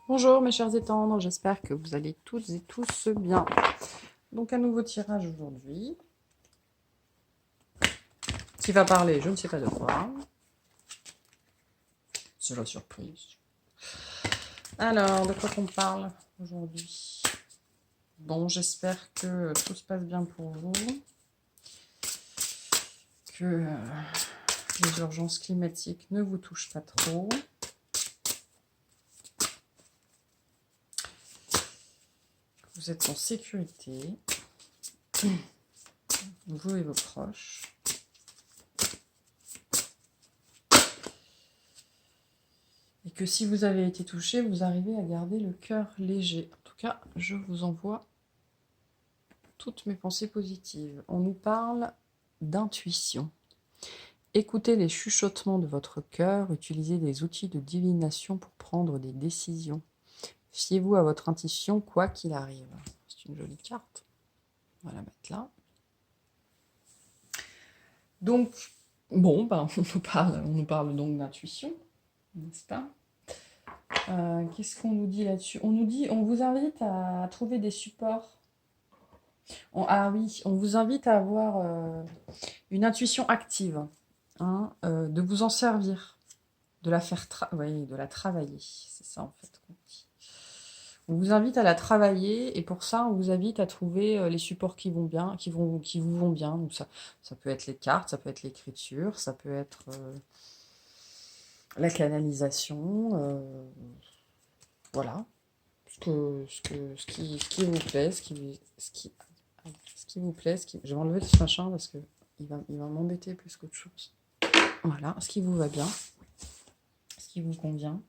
Bonjour mes chers et tendres, j'espère que vous allez toutes et tous bien. Donc un nouveau tirage aujourd'hui, qui va parler je ne sais pas de quoi. C'est la surprise. Alors, de quoi qu'on parle aujourd'hui? Bon, j'espère que tout se passe bien pour vous, que les urgences climatiques ne vous touchent pas trop. Vous êtes en sécurité, vous et vos proches. Et que si vous avez été touché, vous arrivez à garder le cœur léger. En tout cas, je vous envoie toutes mes pensées positives. On nous parle d'intuition. Écoutez les chuchotements de votre cœur, utilisez des outils de divination pour prendre des décisions. Fiez-vous à votre intuition quoi qu'il arrive. C'est une jolie carte. On va la mettre là. Donc, bon, ben, on nous parle donc d'intuition, n'est-ce pas? Qu'est-ce qu'on nous dit là-dessus? On vous invite à trouver des supports. Ah oui, on vous invite à avoir une intuition active, hein, de vous en servir, de la faire de la travailler, c'est ça en fait qu'on dit. On vous invite à la travailler et pour ça on vous invite à trouver les supports qui vont bien, qui vous vont bien. Donc ça peut être les cartes, ça peut être l'écriture, ça peut être la canalisation, voilà, ce qui vous plaît, ce qui vous plaît, je vais enlever ce machin parce que il va m'embêter plus qu'autre chose. Voilà, ce qui vous va bien, ce qui vous convient.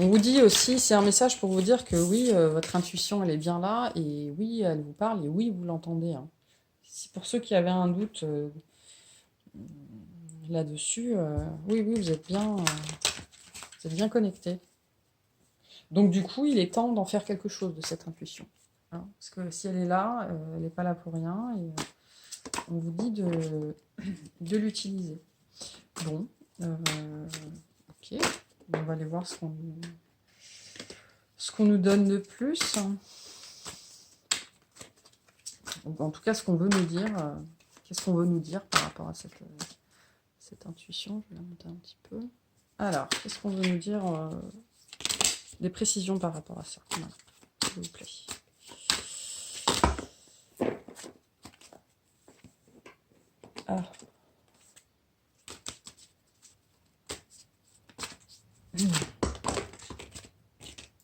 On vous dit aussi, c'est un message pour vous dire que oui, votre intuition, elle est bien là, et oui, elle vous parle, et oui, vous l'entendez. Hein. Pour ceux qui avaient un doute là-dessus, oui, vous êtes bien connectés. Donc du coup, il est temps d'en faire quelque chose de cette intuition. Hein, parce que si elle est là, elle n'est pas là pour rien, et on vous dit de l'utiliser. Bon, ok, on va aller voir ce qu'on nous donne de plus. En tout cas, ce qu'on veut nous dire, qu'est-ce qu'on veut nous dire par rapport à cette intuition? Je vais la monter un petit peu. Alors, qu'est-ce qu'on veut nous dire? Des précisions par rapport à ça, s'il vous plaît. Ah.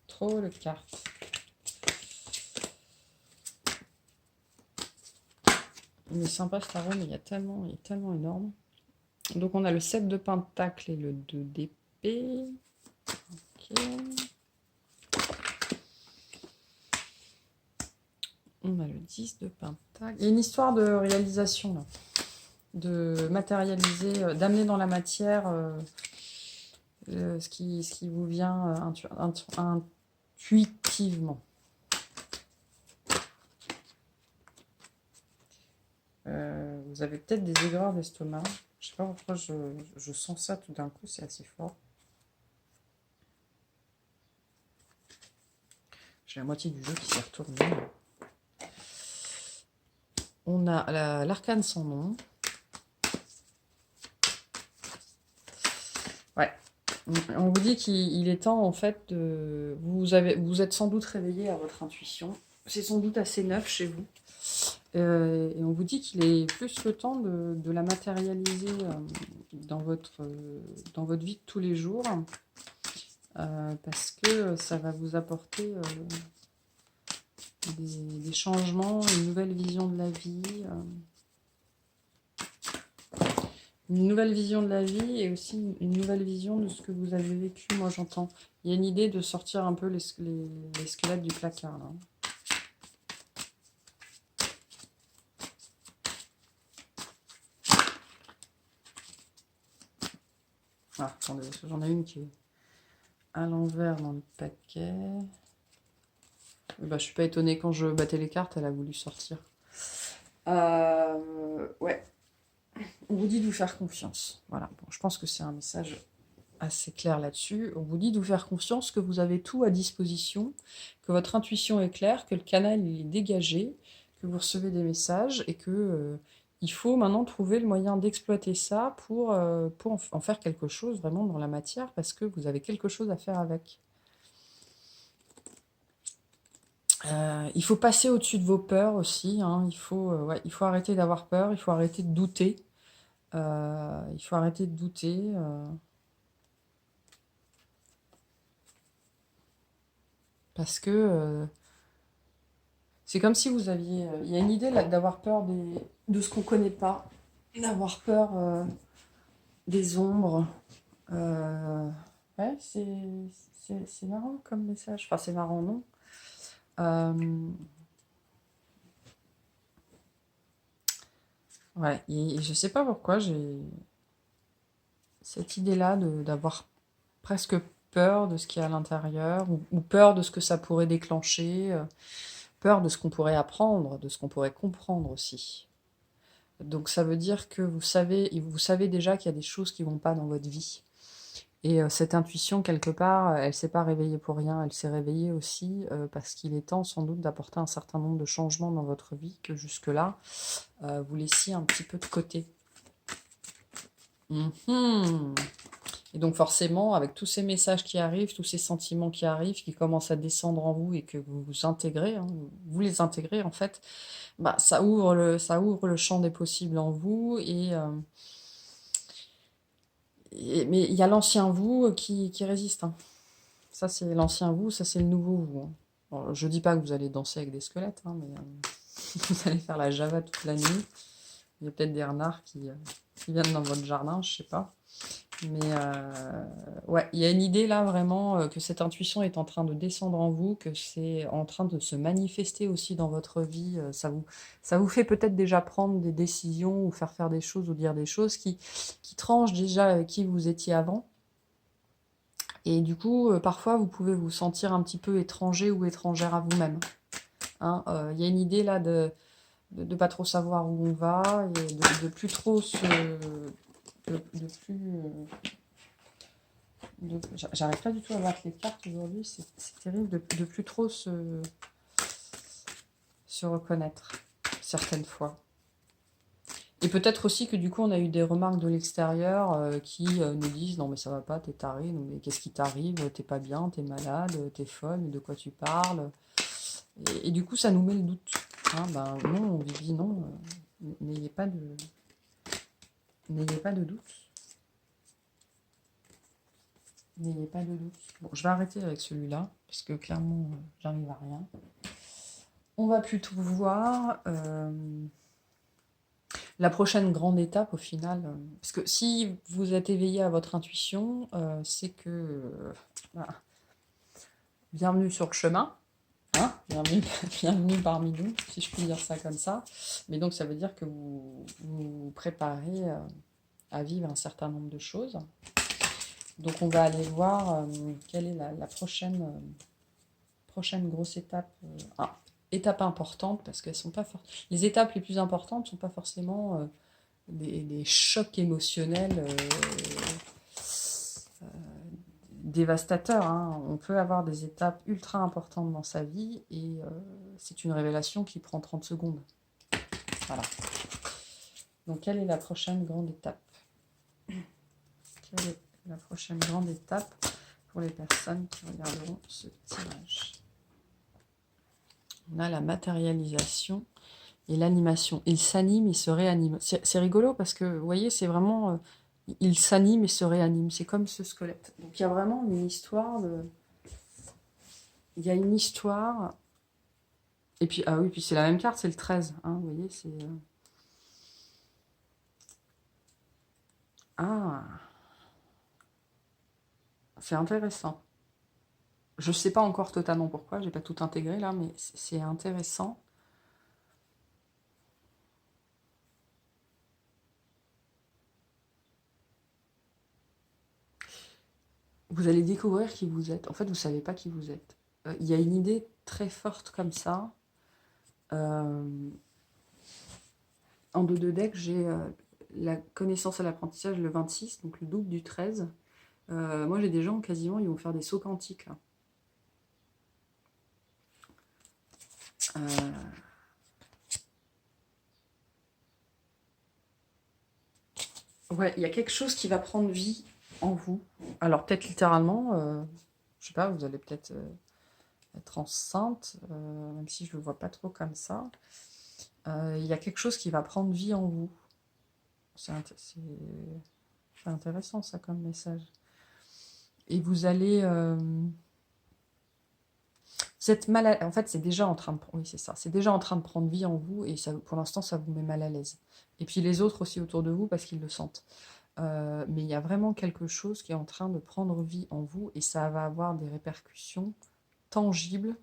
Trop de cartes. Il est sympa ce tarot, mais il est tellement énorme. Donc on a le 7 de pentacle et le 2 d'épée. Ok. On a le 10 de pentacle. Il y a une histoire de réalisation là. De matérialiser, d'amener dans la matière ce qui vous vient intuitivement. Vous avez peut-être des aigreurs d'estomac. Je sais pas pourquoi je sens ça tout d'un coup, c'est assez fort. J'ai la moitié du jeu qui s'est retourné. On a l'arcane sans nom. Ouais. On vous dit qu'il est temps, en fait, de... Vous êtes sans doute réveillé à votre intuition. C'est sans doute assez neuf chez vous. Et on vous dit qu'il est plus que temps de la matérialiser dans votre vie de tous les jours. Parce que ça va vous apporter des changements, une nouvelle vision de la vie. Une nouvelle vision de la vie et aussi une nouvelle vision de ce que vous avez vécu, moi j'entends. Il y a une idée de sortir un peu les squelettes du placard, là. Ah, attendez, j'en ai une qui est à l'envers dans le paquet. Bah, je suis pas étonnée, quand je battais les cartes, elle a voulu sortir. Ouais. On vous dit de vous faire confiance. Voilà, bon, je pense que c'est un message assez clair là-dessus. On vous dit de vous faire confiance, que vous avez tout à disposition, que votre intuition est claire, que le canal il est dégagé, que vous recevez des messages et que il faut maintenant trouver le moyen d'exploiter ça pour en faire quelque chose vraiment dans la matière, parce que vous avez quelque chose à faire avec. Il faut passer au-dessus de vos peurs aussi, hein. Ouais, il faut arrêter d'avoir peur, il faut arrêter de douter. Il faut arrêter de douter. Parce que c'est comme si vous aviez... Il y a une idée là, d'avoir peur de ce qu'on ne connaît pas, d'avoir peur des ombres. Ouais, c'est marrant comme message. Enfin, c'est marrant, non? Ouais, et je sais pas pourquoi j'ai cette idée-là d'avoir presque peur de ce qu'il y a à l'intérieur, ou peur de ce que ça pourrait déclencher, peur de ce qu'on pourrait apprendre, de ce qu'on pourrait comprendre aussi. Donc ça veut dire que vous savez déjà qu'il y a des choses qui vont pas dans votre vie. Et cette intuition, quelque part, elle s'est pas réveillée pour rien, elle s'est réveillée aussi parce qu'il est temps sans doute d'apporter un certain nombre de changements dans votre vie que jusque-là, vous laissiez un petit peu de côté. Et donc forcément, avec tous ces messages qui arrivent, tous ces sentiments qui arrivent, qui commencent à descendre en vous et que vous vous intégrez, hein, vous les intégrez en fait, bah, ça ouvre le champ des possibles en vous. Mais il y a l'ancien vous qui résiste, hein. Ça, c'est l'ancien vous, ça, c'est le nouveau vous, hein. Alors, je dis pas que vous allez danser avec des squelettes, hein, mais vous allez faire la java toute la nuit. Il y a peut-être des renards qui viennent dans votre jardin, je sais pas. Mais ouais, il y a une idée là vraiment que cette intuition est en train de descendre en vous, que c'est en train de se manifester aussi dans votre vie. Ça vous fait peut-être déjà prendre des décisions ou faire des choses ou dire des choses qui tranchent déjà avec qui vous étiez avant. Et du coup, parfois, vous pouvez vous sentir un petit peu étranger ou étrangère à vous-même, hein. Il y a une idée là de pas trop savoir où on va et de plus trop se... de plus... J'arrive pas du tout à voir les cartes aujourd'hui, c'est terrible de plus trop se reconnaître certaines fois. Et peut-être aussi que du coup on a eu des remarques de l'extérieur qui nous disent non mais ça va pas, t'es taré, non mais qu'est-ce qui t'arrive, t'es pas bien, t'es malade, t'es folle, mais de quoi tu parles, et du coup ça nous met le doute, hein. Ben non Vivi, non, n'ayez pas de doute. N'ayez pas de doute. Bon, je vais arrêter avec celui-là, parce que clairement, j'arrive à rien. On va plutôt voir la prochaine grande étape au final. Parce que si vous êtes éveillé à votre intuition, c'est que... voilà. Bienvenue sur le chemin. Hein, bienvenue parmi nous, si je puis dire ça comme ça. Mais donc ça veut dire que vous vous préparez à vivre un certain nombre de choses. Donc on va aller voir quelle est la prochaine grosse étape. Étape importante, parce qu'elles sont pas les étapes les plus importantes ne sont pas forcément des chocs émotionnels dévastateurs, hein. On peut avoir des étapes ultra importantes dans sa vie et c'est une révélation qui prend 30 secondes. Voilà. Donc quelle est la prochaine grande étape? Quelle est la prochaine grande étape pour les personnes qui regarderont ce tirage? On a la matérialisation et l'animation. Il s'anime, il se réanime. C'est rigolo parce que, vous voyez, c'est vraiment... il s'anime et se réanime. C'est comme ce squelette. Donc il y a vraiment une histoire de... Il y a une histoire... Et puis, ah oui, puis c'est la même carte, c'est le 13. Hein, vous voyez, c'est... Ah, c'est intéressant. Je ne sais pas encore totalement pourquoi, j'ai pas tout intégré là, mais c'est intéressant. Vous allez découvrir qui vous êtes. En fait, vous ne savez pas qui vous êtes. Il y a une idée très forte comme ça. En 2 de deck, j'ai la connaissance à l'apprentissage le 26, donc le double du 13. Moi, j'ai des gens, quasiment, ils vont faire des sauts quantiques, là. Ouais, il y a quelque chose qui va prendre vie en vous. Alors, peut-être littéralement, je sais pas, vous allez peut-être être enceinte, même si je le vois pas trop comme ça. Il y a quelque chose qui va prendre vie en vous. C'est intéressant, ça, comme message. Et vous allez... vous êtes mal à... En fait, c'est déjà en train de... Oui, c'est ça. C'est déjà en train de prendre vie en vous et ça, pour l'instant, ça vous met mal à l'aise. Et puis les autres aussi autour de vous parce qu'ils le sentent. Mais il y a vraiment quelque chose qui est en train de prendre vie en vous et ça va avoir des répercussions tangibles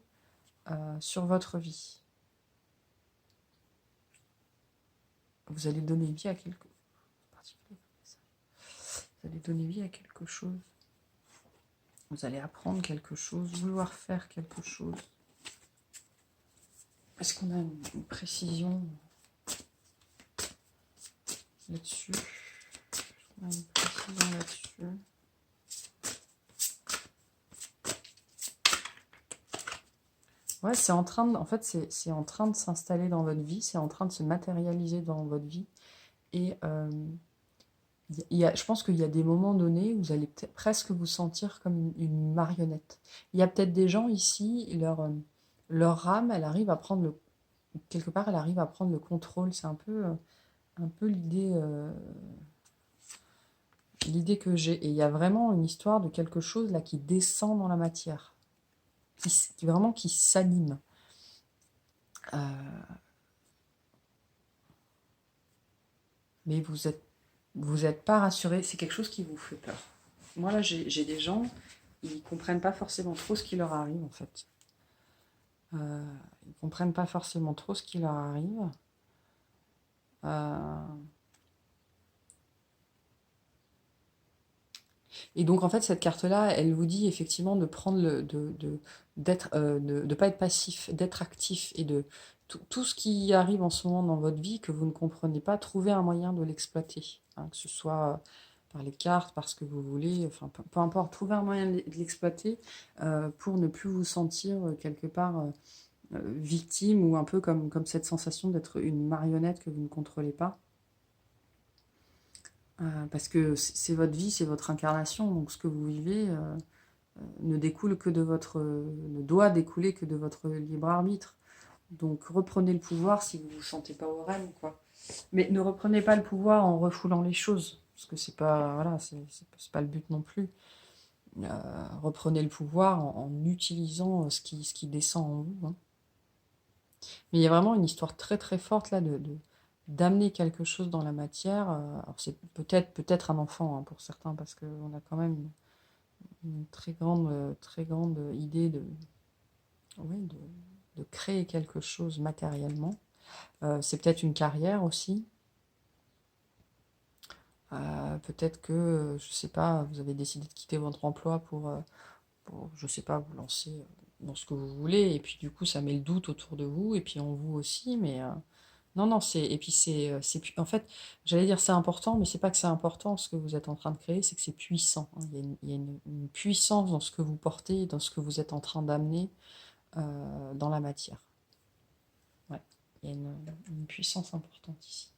sur votre vie. Vous allez donner vie à quelque... Vous allez donner vie à quelque chose. Vous allez apprendre quelque chose, vouloir faire quelque chose. Est-ce qu'on a une précision là-dessus? On a une précision là-dessus. Ouais, c'est en train de, en fait, c'est en train de s'installer dans votre vie, c'est en train de se matérialiser dans votre vie. Et je pense qu'il y a des moments donnés où vous allez presque vous sentir comme une marionnette. Il y a peut-être des gens ici, leur âme, elle arrive à prendre quelque part, elle arrive à prendre le contrôle. C'est un peu l'idée que j'ai. Et il y a vraiment une histoire de quelque chose là qui descend dans la matière, qui s'anime. Mais vous êtes pas rassuré. C'est quelque chose qui vous fait peur. Moi là, j'ai des gens, ils comprennent pas forcément trop ce qui leur arrive en fait. Ils comprennent pas forcément trop ce qui leur arrive. Et donc en fait cette carte-là, elle vous dit effectivement de prendre de pas être passif, d'être actif et de tout ce qui arrive en ce moment dans votre vie que vous ne comprenez pas, trouver un moyen de l'exploiter, hein, que ce soit par les cartes, par ce que vous voulez, enfin peu importe, trouver un moyen de l'exploiter pour ne plus vous sentir quelque part victime ou un peu comme cette sensation d'être une marionnette que vous ne contrôlez pas. Parce que c'est votre vie, c'est votre incarnation, donc ce que vous vivez ne doit découler que de votre libre arbitre. Donc reprenez le pouvoir si vous ne vous sentez pas au rêne, quoi. Mais ne reprenez pas le pouvoir en refoulant les choses, parce que c'est pas, voilà, c'est pas le but non plus. Reprenez le pouvoir en utilisant ce qui descend en vous, hein. Mais il y a vraiment une histoire très très forte là d'amener quelque chose dans la matière. Alors c'est peut-être un enfant, hein, pour certains, parce qu'on a quand même une très grande idée oui, de créer quelque chose matériellement. C'est peut-être une carrière aussi. Peut-être que, je sais pas, vous avez décidé de quitter votre emploi pour je sais pas, vous lancer dans ce que vous voulez, et puis du coup ça met le doute autour de vous, et puis en vous aussi, mais non, non, et puis en fait, j'allais dire c'est important, mais c'est pas que c'est important ce que vous êtes en train de créer, c'est que c'est puissant, hein. Il y a une puissance dans ce que vous portez, dans ce que vous êtes en train d'amener dans la matière. Ouais, il y a une puissance importante ici.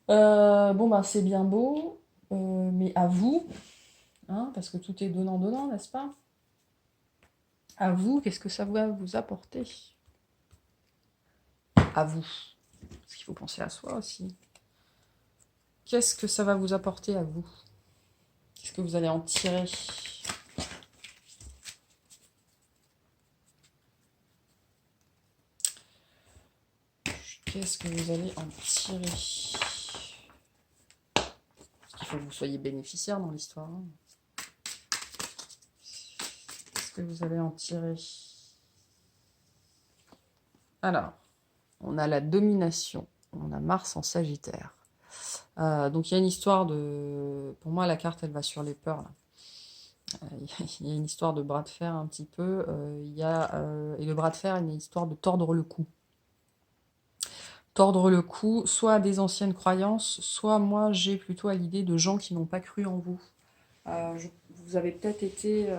Bon, ben c'est bien beau, mais à vous, hein, parce que tout est donnant-donnant, n'est-ce pas? À vous, qu'est-ce que ça va vous apporter? À vous. Parce qu'il faut penser à soi aussi. Qu'est-ce que ça va vous apporter à vous? Qu'est-ce que vous allez en tirer? Qu'est-ce que vous allez en tirer? Parce qu'il faut que vous soyez bénéficiaire dans l'histoire, hein. Qu'est-ce que vous allez en tirer? Alors, on a la domination. On a Mars en Sagittaire. Donc il y a une histoire de... Pour moi, la carte, elle va sur les peurs, là. Il y a une histoire de bras de fer un petit peu. Et le bras de fer, il y a une histoire de tordre le cou. tordre le cou, soit à des anciennes croyances, soit moi j'ai plutôt à l'idée de gens qui n'ont pas cru en vous. Vous avez peut-être été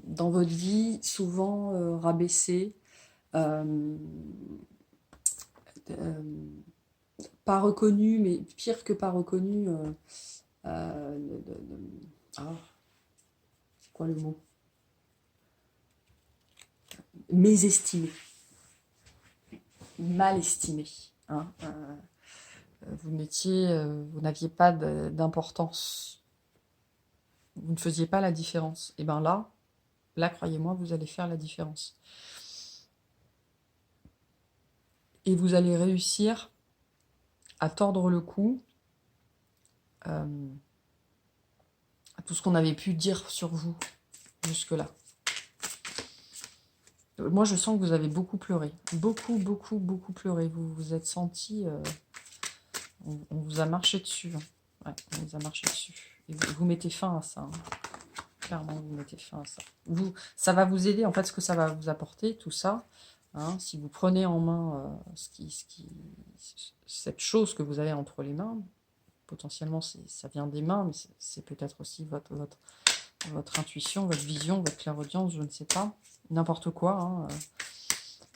dans votre vie souvent rabaissé, euh, euh, pas reconnu, mais pire que pas reconnu. Ah, c'est quoi le mot? Mésestimé, mal estimé. Hein, vous n'aviez pas d'importance, vous ne faisiez pas la différence. Et bien là, croyez-moi, vous allez faire la différence. Et vous allez réussir à tordre le cou à tout ce qu'on avait pu dire sur vous jusque-là. Moi, je sens que vous avez beaucoup pleuré. Beaucoup, beaucoup, beaucoup pleuré. Vous vous êtes senti... on vous a marché dessus. Hein. Ouais, on vous a marché dessus. Et vous mettez fin à ça. Hein. Clairement, vous mettez fin à ça. Ça va vous aider. En fait, ce que ça va vous apporter, tout ça, hein, si vous prenez en main cette chose que vous avez entre les mains, potentiellement, ça vient des mains, mais c'est peut-être aussi votre intuition, votre vision, votre clairaudience, je ne sais pas. N'importe quoi,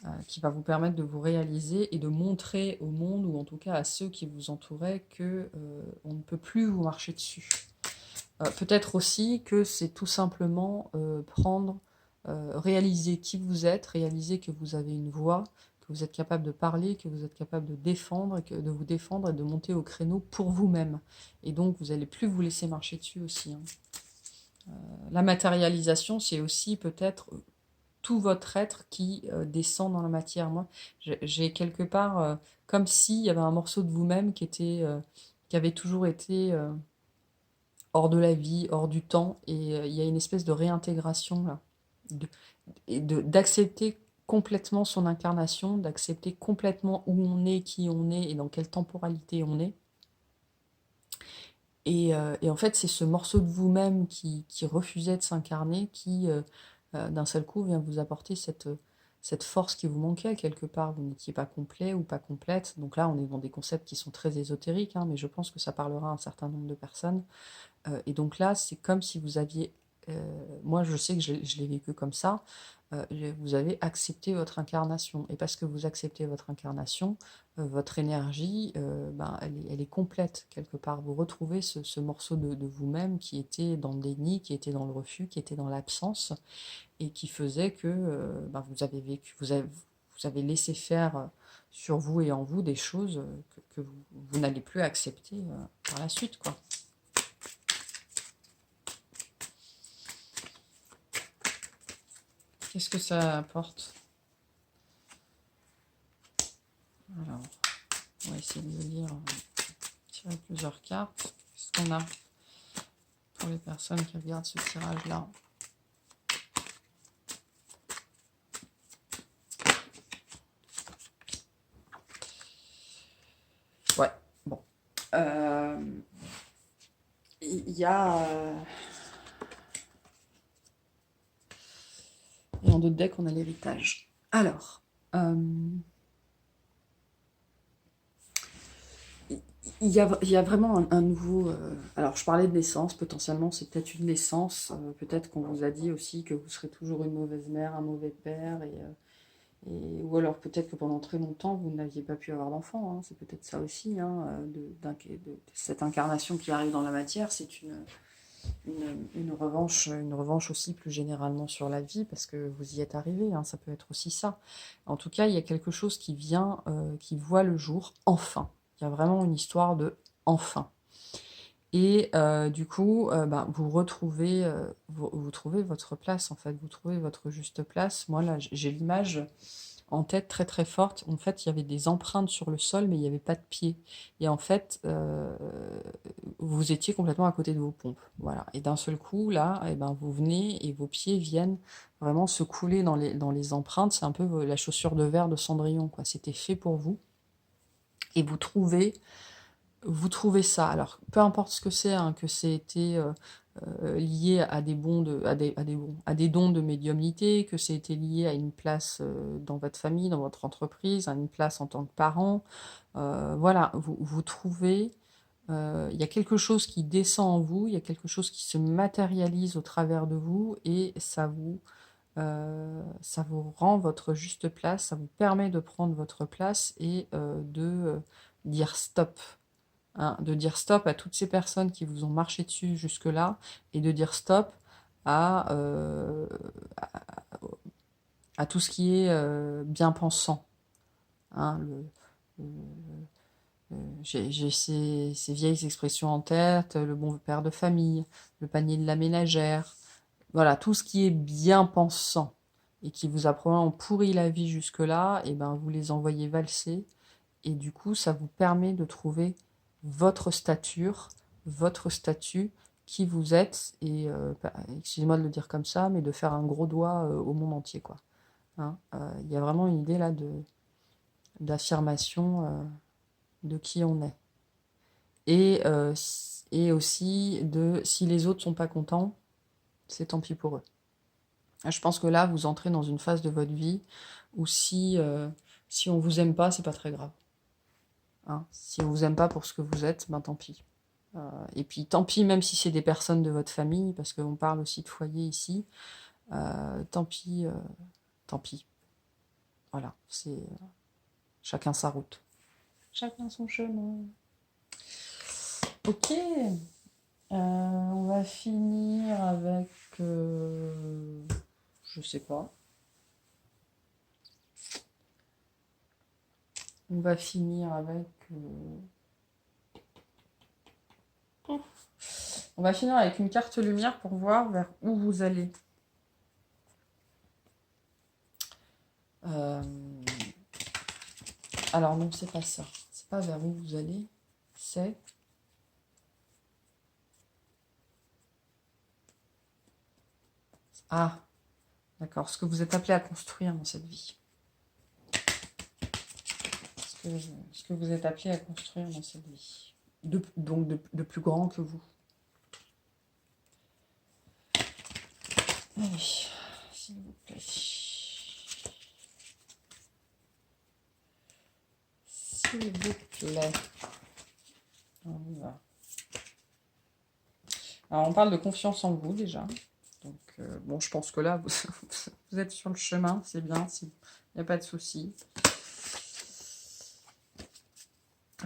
hein, qui va vous permettre de vous réaliser et de montrer au monde, ou en tout cas à ceux qui vous entouraient, que on ne peut plus vous marcher dessus. Peut-être aussi que c'est tout simplement réaliser qui vous êtes, réaliser que vous avez une voix, que vous êtes capable de parler, que vous êtes capable de défendre, de vous défendre et de monter au créneau pour vous-même. Et donc, vous n'allez plus vous laisser marcher dessus aussi. Hein. La matérialisation, c'est aussi peut-être tout votre être qui descend dans la matière. Moi, j'ai quelque part comme s'il y avait un morceau de vous-même qui avait toujours été hors de la vie, hors du temps, et il y a une espèce de réintégration là, d'accepter complètement son incarnation, d'accepter complètement où on est, qui on est et dans quelle temporalité on est. Et en fait, c'est ce morceau de vous-même qui refusait de s'incarner qui, d'un seul coup, vient vous apporter cette force qui vous manquait quelque part. Vous n'étiez pas complet ou pas complète. Donc là, on est dans des concepts qui sont très ésotériques, hein, mais je pense que ça parlera à un certain nombre de personnes. Et donc là, c'est comme si vous aviez... moi, je sais que je l'ai vécu comme ça. Vous avez accepté votre incarnation. Et parce que vous acceptez votre incarnation, votre énergie, elle est complète quelque part. Vous retrouvez ce morceau de vous-même qui était dans le déni, qui était dans le refus, qui était dans l'absence, et qui faisait que vous avez vécu, vous avez laissé faire sur vous et en vous des choses que vous n'allez plus accepter par la suite, quoi. Qu'est-ce que ça apporte? Alors, on va essayer de lire, tirer plusieurs cartes. Qu'est-ce qu'on a pour les personnes qui regardent ce tirage-là? Ouais, bon. Il y a... Et en d'autres decks, on a l'héritage. Alors... il y a vraiment un nouveau... alors, je parlais de naissance, potentiellement, c'est peut-être une naissance. Peut-être qu'on vous a dit aussi que vous serez toujours une mauvaise mère, un mauvais père. Ou alors, peut-être que pendant très longtemps, vous n'aviez pas pu avoir d'enfant. Hein. C'est peut-être ça aussi, hein, de cette incarnation qui arrive dans la matière. C'est une revanche aussi plus généralement sur la vie, parce que vous y êtes arrivé. Hein. Ça peut être aussi ça. En tout cas, il y a quelque chose qui vient, qui voit le jour, enfin. Il y a vraiment une histoire de enfin. Et du coup, vous trouvez votre place, en fait. Vous trouvez votre juste place. Moi, là, j'ai l'image en tête très très forte. En fait, il y avait des empreintes sur le sol, mais il n'y avait pas de pieds. Et en fait, vous étiez complètement à côté de vos pompes. Voilà. Et d'un seul coup, là, vous venez et vos pieds viennent vraiment se couler dans les empreintes. C'est un peu la chaussure de verre de Cendrillon, quoi. C'était fait pour vous. Et vous trouvez vous trouvez ça. Alors, peu importe ce que c'est, hein, que c'est été lié à des bons à des dons de médiumnité, que c'est été lié à une place dans votre famille, dans votre entreprise, à une place en tant que parent. Voilà, vous trouvez, il y a quelque chose qui descend en vous, il y a quelque chose qui se matérialise au travers de vous et ça vous rend votre juste place, ça vous permet de prendre votre place et de dire stop. Hein, de dire stop à toutes ces personnes qui vous ont marché dessus jusque-là et de dire stop à, euh, à, à tout ce qui est bien-pensant. Hein, j'ai ces vieilles expressions en tête, le bon père de famille, le panier de la ménagère, voilà, tout ce qui est bien-pensant et qui vous a probablement pourri la vie jusque-là, et ben vous les envoyez valser, et du coup, ça vous permet de trouver votre stature, votre statut, qui vous êtes, et excusez-moi de le dire comme ça, mais de faire un gros doigt au monde entier, quoi. Hein, il y a vraiment une idée là d'affirmation de qui on est. Et aussi de si les autres sont pas contents, c'est tant pis pour eux. Je pense que là, vous entrez dans une phase de votre vie où si on vous aime pas, c'est pas très grave. Hein. Si on vous aime pas pour ce que vous êtes, ben tant pis. Et puis tant pis, même si c'est des personnes de votre famille, parce qu'on parle aussi de foyer ici, tant pis, tant pis. Voilà, c'est chacun sa route. Chacun son chemin. Ok, on va finir avec, je sais pas. On va finir avec. On va finir avec une carte lumière pour voir vers où vous allez. Alors non, c'est pas ça. C'est pas vers où vous allez. C'est. Ah, d'accord. Ce que vous êtes appelé à construire dans cette vie. Ce que vous êtes appelé à construire dans cette vie. Donc de plus grand que vous. Allez, s'il vous plaît. S'il vous plaît. On y va. Alors, on parle de confiance en vous, déjà. Donc, bon, je pense que là, vous êtes sur le chemin, c'est bien, il n'y a pas de souci.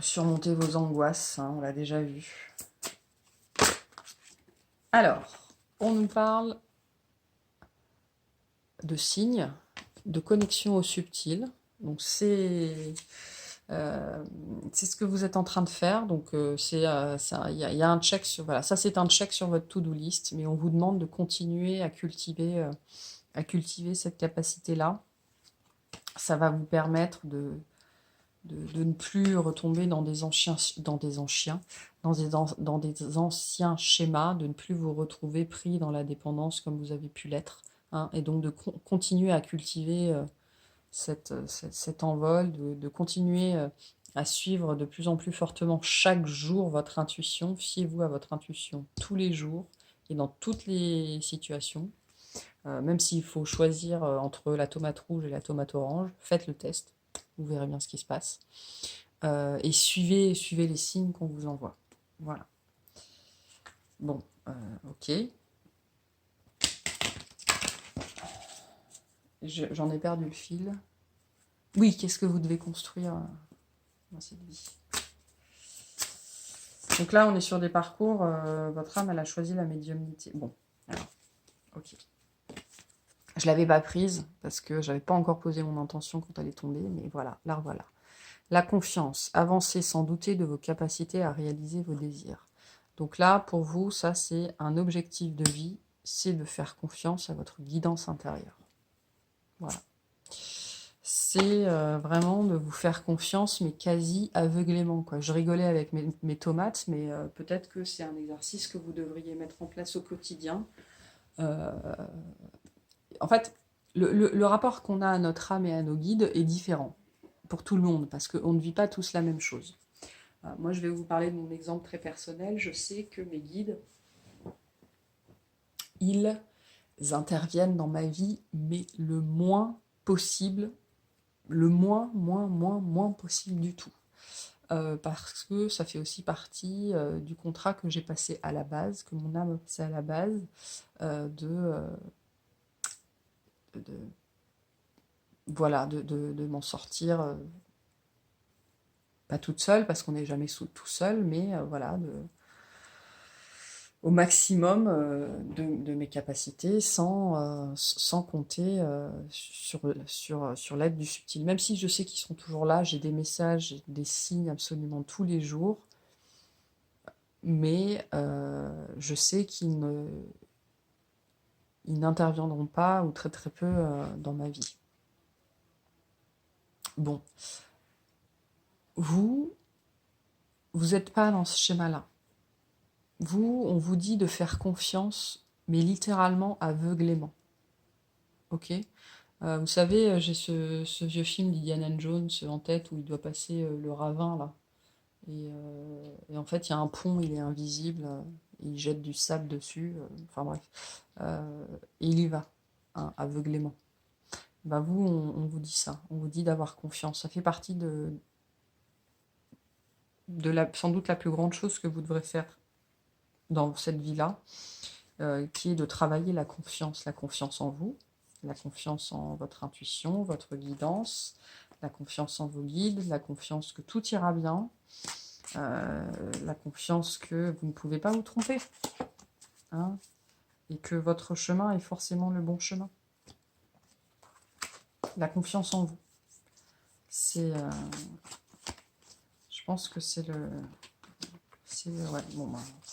Surmonter vos angoisses, hein, on l'a déjà vu. Alors, on nous parle de signes, de connexion au subtil. Donc, c'est ce que vous êtes en train de faire. Donc, il y a un check sur... Voilà, ça, c'est un check sur votre to-do list, mais on vous demande de continuer à cultiver cette capacité-là. Ça va vous permettre de ne plus retomber dans des anciens schémas, de ne plus vous retrouver pris dans la dépendance comme vous avez pu l'être, hein, et donc de continuer à cultiver cet envol, de continuer à suivre de plus en plus fortement chaque jour votre intuition. Fiez-vous à votre intuition tous les jours et dans toutes les situations. Même s'il faut choisir entre la tomate rouge et la tomate orange, faites le test, vous verrez bien ce qui se passe. Et suivez les signes qu'on vous envoie. Voilà. Bon, ok. J'en ai perdu le fil. Oui, qu'est-ce que vous devez construire dans cette vie? Donc là, on est sur des parcours. Votre âme, elle a choisi la médiumnité. Bon, alors, ok. Je l'avais pas prise parce que j'avais pas encore posé mon intention quand elle est tombée, mais voilà, la revoilà. La confiance, avancez sans douter de vos capacités à réaliser vos désirs. Donc là, pour vous, ça c'est un objectif de vie, c'est de faire confiance à votre guidance intérieure. Voilà. C'est vraiment de vous faire confiance, mais quasi aveuglément, quoi. Je rigolais avec mes tomates, mais peut-être que c'est un exercice que vous devriez mettre en place au quotidien. En fait, le rapport qu'on a à notre âme et à nos guides est différent pour tout le monde, parce qu'on ne vit pas tous la même chose. Moi, je vais vous parler de mon exemple très personnel. Je sais que mes guides, ils interviennent dans ma vie, mais le moins possible, le moins possible du tout. Parce que ça fait aussi partie du contrat que j'ai passé à la base, que mon âme a passé à la base, voilà, de m'en sortir, pas toute seule, parce qu'on n'est jamais tout seul, mais voilà, au maximum de mes capacités, sans compter sur l'aide du subtil. Même si je sais qu'ils seront toujours là, j'ai des messages, des signes absolument tous les jours, mais je sais qu'ils n'interviendront pas, ou très très peu, dans ma vie. Bon, vous n'êtes pas dans ce schéma-là. Vous, on vous dit de faire confiance, mais littéralement aveuglément. Ok? Vous savez, j'ai ce vieux film d'Indiana Jones en tête où il doit passer le ravin là. Et en fait, il y a un pont, il est invisible, il jette du sable dessus, enfin bref. Et il y va, hein, aveuglément. Ben vous, on vous dit ça, on vous dit d'avoir confiance. Ça fait partie sans doute la plus grande chose que vous devrez faire dans cette vie-là, qui est de travailler la confiance en vous, la confiance en votre intuition, votre guidance, la confiance en vos guides, la confiance que tout ira bien, la confiance que vous ne pouvez pas vous tromper, hein, et que votre chemin est forcément le bon chemin. La confiance en vous. C'est, je pense que c'est le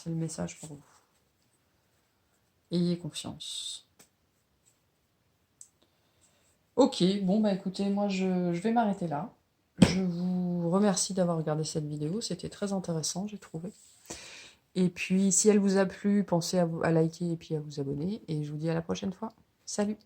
message pour vous. Ayez confiance. Ok, bon bah écoutez, moi je vais m'arrêter là. Je vous remercie d'avoir regardé cette vidéo, c'était très intéressant, j'ai trouvé. Et puis si elle vous a plu, pensez à liker et puis à vous abonner. Et je vous dis à la prochaine fois. Salut!